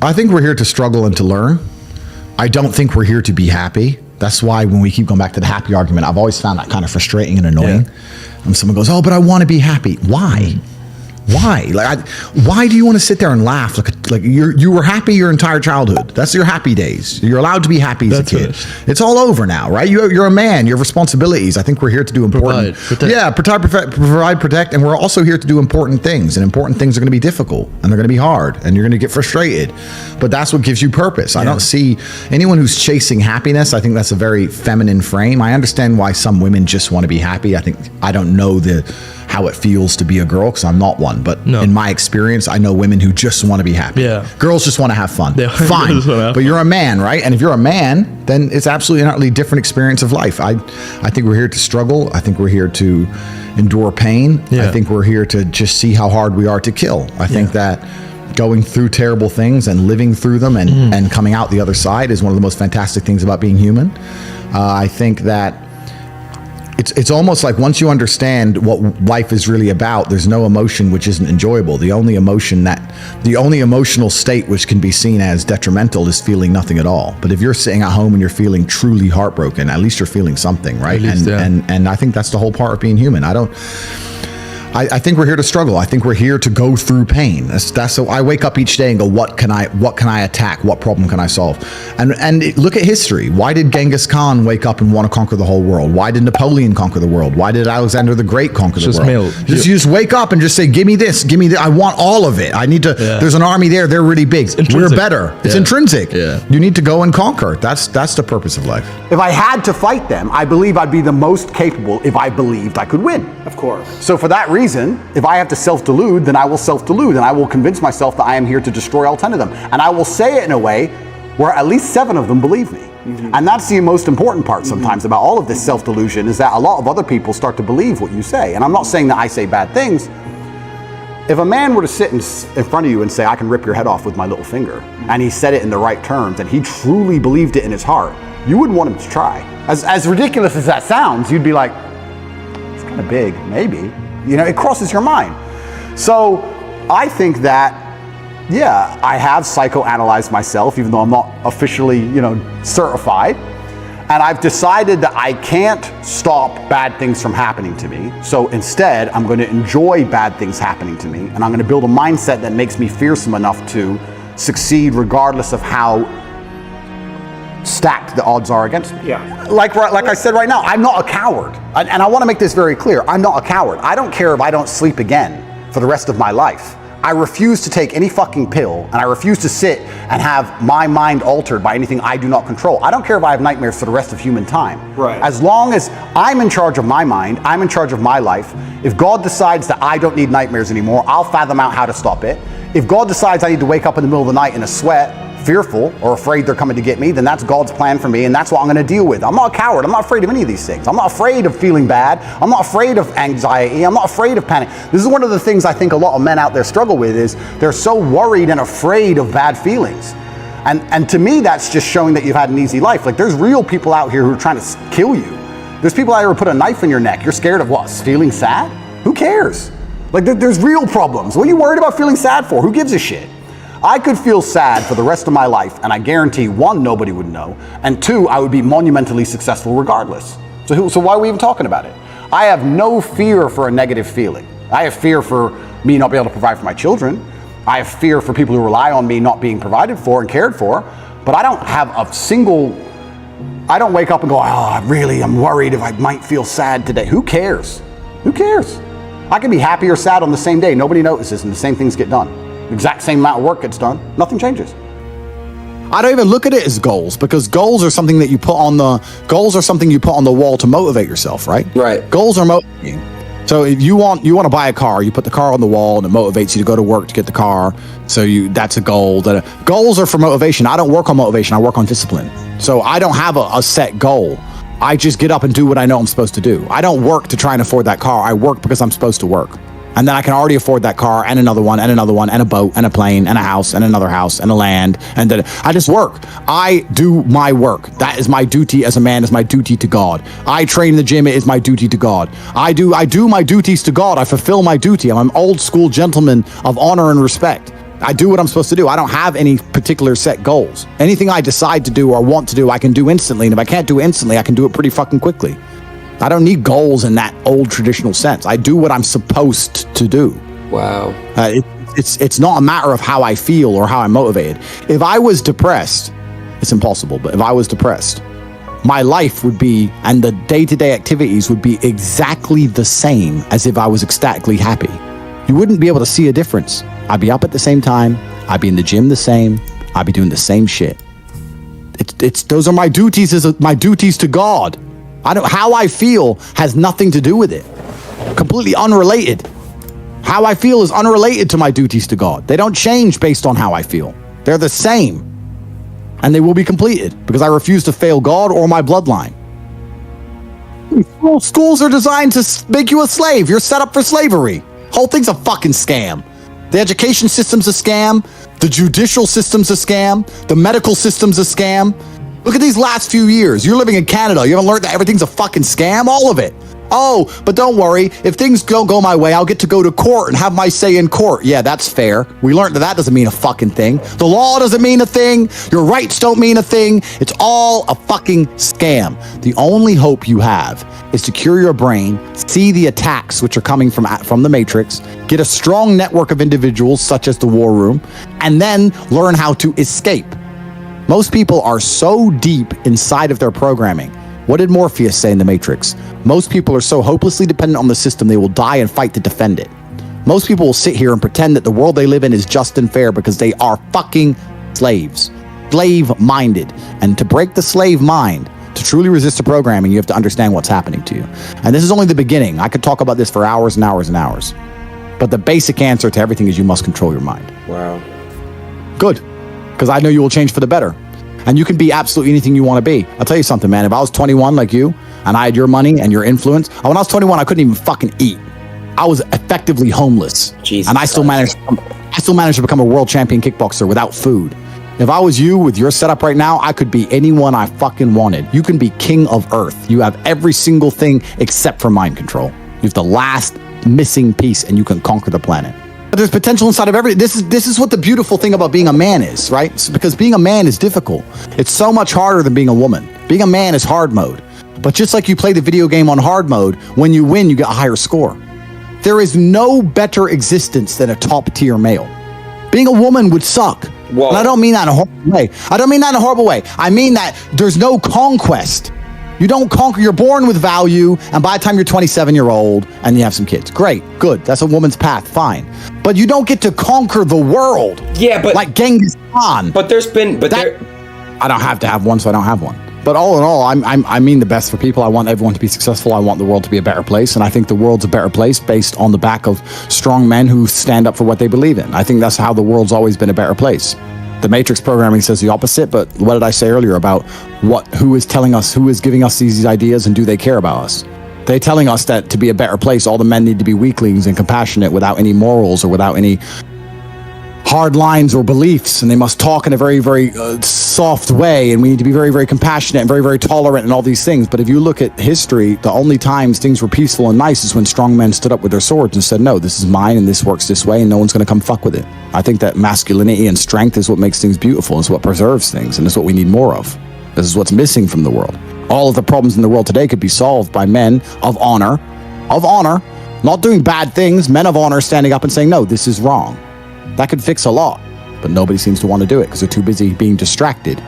I think we're here to struggle and to learn. I don't think we're here to be happy. That's why when we keep going back to the happy argument, I've always found that kind of frustrating and annoying. When someone goes, oh, but I want to be happy. Why? Why? Why do you want to sit there and laugh like you were happy your entire childhood? That's your happy days. You're allowed to be happy as a kid. Finished. It's all over now, right? You're a man. You have responsibilities. I think we're here to do important. Provide, protect, and we're also here to do important things. And important things are going to be difficult, and they're going to be hard, and you're going to get frustrated. But that's what gives you purpose. I don't see anyone who's chasing happiness. I think that's a very feminine frame. I understand why some women just want to be happy. I don't know how it feels to be a girl because I'm not one. But in my experience, I know women who just want to be happy. Yeah. Girls just want to have fun. Fine. But you're a man, right? And if you're a man, then it's absolutely an utterly different experience of life. I think we're here to struggle. I think we're here to endure pain. Yeah. I think we're here to just see how hard we are to kill. I think that going through terrible things and living through them and coming out the other side is one of the most fantastic things about being human. I think that it's almost like once you understand what life is really about, there's no emotion which isn't enjoyable. The only emotional state which can be seen as detrimental is feeling nothing at all. But if you're sitting at home and you're feeling truly heartbroken, at least you're feeling something, right? And I think that's the whole part of being human. I think we're here to struggle. I think we're here to go through pain. That's so I wake up each day and go, what can I attack? What problem can I solve? And look at history. Why did Genghis Khan wake up and want to conquer the whole world? Why did Napoleon conquer the world? Why did Alexander the Great conquer the world? You just wake up and just say, give me this, give me that. I want all of it. I need to, there's an army there. They're really big. We're better. It's intrinsic. Yeah. You need to go and conquer. That's the purpose of life. If I had to fight them, I believe I'd be the most capable if I believed I could win. Of course. So for that reason, if I have to self-delude, then I will self-delude, and I will convince myself that I am here to destroy all 10 of them. And I will say it in a way where at least 7 of them believe me. And that's the most important part sometimes about all of this self-delusion, is that a lot of other people start to believe what you say. And I'm not saying that I say bad things. If a man were to sit in front of you and say, I can rip your head off with my little finger, and he said it in the right terms, and he truly believed it in his heart, you wouldn't want him to try. As ridiculous as that sounds, you'd be like, it's kind of big, maybe. You know, it crosses your mind. So I think that, I have psychoanalyzed myself, even though I'm not officially, certified. And I've decided that I can't stop bad things from happening to me. So instead, I'm going to enjoy bad things happening to me. And I'm going to build a mindset that makes me fearsome enough to succeed regardless of how stacked the odds are against me. Yeah. Like I said right now, I'm not a coward. And I want to make this very clear. I'm not a coward. I don't care if I don't sleep again for the rest of my life. I refuse to take any fucking pill, and I refuse to sit and have my mind altered by anything I do not control. I don't care if I have nightmares for the rest of human time. Right. As long as I'm in charge of my mind, I'm in charge of my life. If God decides that I don't need nightmares anymore, I'll fathom out how to stop it. If God decides I need to wake up in the middle of the night in a sweat, fearful or afraid they're coming to get me, then that's God's plan for me, and that's what I'm going to deal with. I'm not a coward. I'm not afraid of any of these things. I'm not afraid of feeling bad. I'm not afraid of anxiety. I'm not afraid of panic. This is one of the things I think a lot of men out there struggle with, is they're so worried and afraid of bad feelings. And to me, that's just showing that you've had an easy life. Like, there's real people out here who are trying to kill you. There's people out here who put a knife in your neck. You're scared of what? Feeling sad? Who cares? Like, there's real problems. What are you worried about feeling sad for? Who gives a shit? I could feel sad for the rest of my life, and I guarantee, 1, nobody would know, and 2, I would be monumentally successful regardless. So why are we even talking about it? I have no fear for a negative feeling. I have fear for me not being able to provide for my children. I have fear for people who rely on me not being provided for and cared for, but I don't have I don't wake up and go, I'm worried if I might feel sad today. Who cares? Who cares? I can be happy or sad on the same day. Nobody notices, and the same things get done. The exact same amount of work gets done. Nothing changes. I don't even look at it as goals, because goals are something that you put on the wall to motivate yourself, right? Right. Goals are motivating. So if you want to buy a car, you put the car on the wall and it motivates you to go to work to get the car. So that's a goal. Goals are for motivation. I don't work on motivation. I work on discipline. So I don't have a set goal. I just get up and do what I know I'm supposed to do. I don't work to try and afford that car. I work because I'm supposed to work. And then I can already afford that car and another one and another one and a boat and a plane and a house and another house and a land. And then I just work. I do my work. That is my duty as a man, is my duty to God. I train in the gym. It is my duty to God. I do my duties to God. I fulfill my duty. I'm an old school gentleman of honor and respect. I do what I'm supposed to do. I don't have any particular set goals. Anything I decide to do or want to do, I can do instantly. And if I can't do it instantly, I can do it pretty fucking quickly. I don't need goals in that old traditional sense. I do what I'm supposed to do. Wow. It's not a matter of how I feel or how I'm motivated. If I was depressed, it's impossible, but if I was depressed, my life would be, and the day-to-day activities would be exactly the same as if I was ecstatically happy. You wouldn't be able to see a difference. I'd be up at the same time. I'd be in the gym the same. I'd be doing the same shit. Those are my duties my duties to God. How I feel has nothing to do with it. Completely unrelated. How I feel is unrelated to my duties to God. They don't change based on how I feel. They're the same. And they will be completed because I refuse to fail God or my bloodline. Schools are designed to make you a slave. You're set up for slavery. Whole thing's a fucking scam. The education system's a scam. The judicial system's a scam. The medical system's a scam. Look at these last few years. You're living in Canada. You haven't learned that everything's a fucking scam? All of it. Oh, but don't worry. If things don't go my way, I'll get to go to court and have my say in court. Yeah, that's fair. We learned that doesn't mean a fucking thing. The law doesn't mean a thing. Your rights don't mean a thing. It's all a fucking scam. The only hope you have is to cure your brain, see the attacks which are coming from the Matrix, get a strong network of individuals such as the War Room, and then learn how to escape. Most people are so deep inside of their programming. What did Morpheus say in The Matrix? Most people are so hopelessly dependent on the system they will die and fight to defend it. Most people will sit here and pretend that the world they live in is just and fair because they are fucking slaves. Slave-minded. And to break the slave mind, to truly resist the programming, you have to understand what's happening to you. And this is only the beginning. I could talk about this for hours and hours and hours. But the basic answer to everything is you must control your mind. Wow. Good. Because I know you will change for the better. And you can be absolutely anything you want to be. I'll tell you something, man. If I was 21 like you, and I had your money and your influence, when I was 21, I couldn't even fucking eat. I was effectively homeless. Jesus and I still managed to become a world champion kickboxer without food. If I was you with your setup right now, I could be anyone I fucking wanted. You can be king of earth. You have every single thing except for mind control. You have the last missing piece and you can conquer the planet. But there's potential inside of every. This is what the beautiful thing about being a man is, right? Because being a man is difficult. It's so much harder than being a woman. Being a man is hard mode. But just like you play the video game on hard mode, when you win, you get a higher score. There is no better existence than a top tier male. Being a woman would suck. Whoa. And I don't mean that in a horrible way. I mean that there's no conquest. You don't conquer. You're born with value, and by the time you're 27, you're old, and you have some kids. Great, good. That's a woman's path. Fine, but you don't get to conquer the world. Yeah, but like Genghis Khan. But there's been, I don't have to have one, so I don't have one. But all in all, I mean the best for people. I want everyone to be successful. I want the world to be a better place, and I think the world's a better place based on the back of strong men who stand up for what they believe in. I think that's how the world's always been a better place. The Matrix programming says the opposite, but what did I say earlier about who is telling us, who is giving us these ideas, and do they care about us? They're telling us that to be a better place, all the men need to be weaklings and compassionate without any morals or without any hard lines or beliefs, and they must talk in a very, very soft way, and we need to be very, very compassionate and very, very tolerant and all these things. But if you look at history, the only times things were peaceful and nice is when strong men stood up with their swords and said, no, this is mine and this works this way and no one's going to come fuck with it. I think that masculinity and strength is what makes things beautiful, is what preserves things, and it's what we need more of. This is what's missing from the world. All of the problems in the world today could be solved by men of honor, not doing bad things, men of honor standing up and saying, no, this is wrong. That could fix a lot, but nobody seems to want to do it because they're too busy being distracted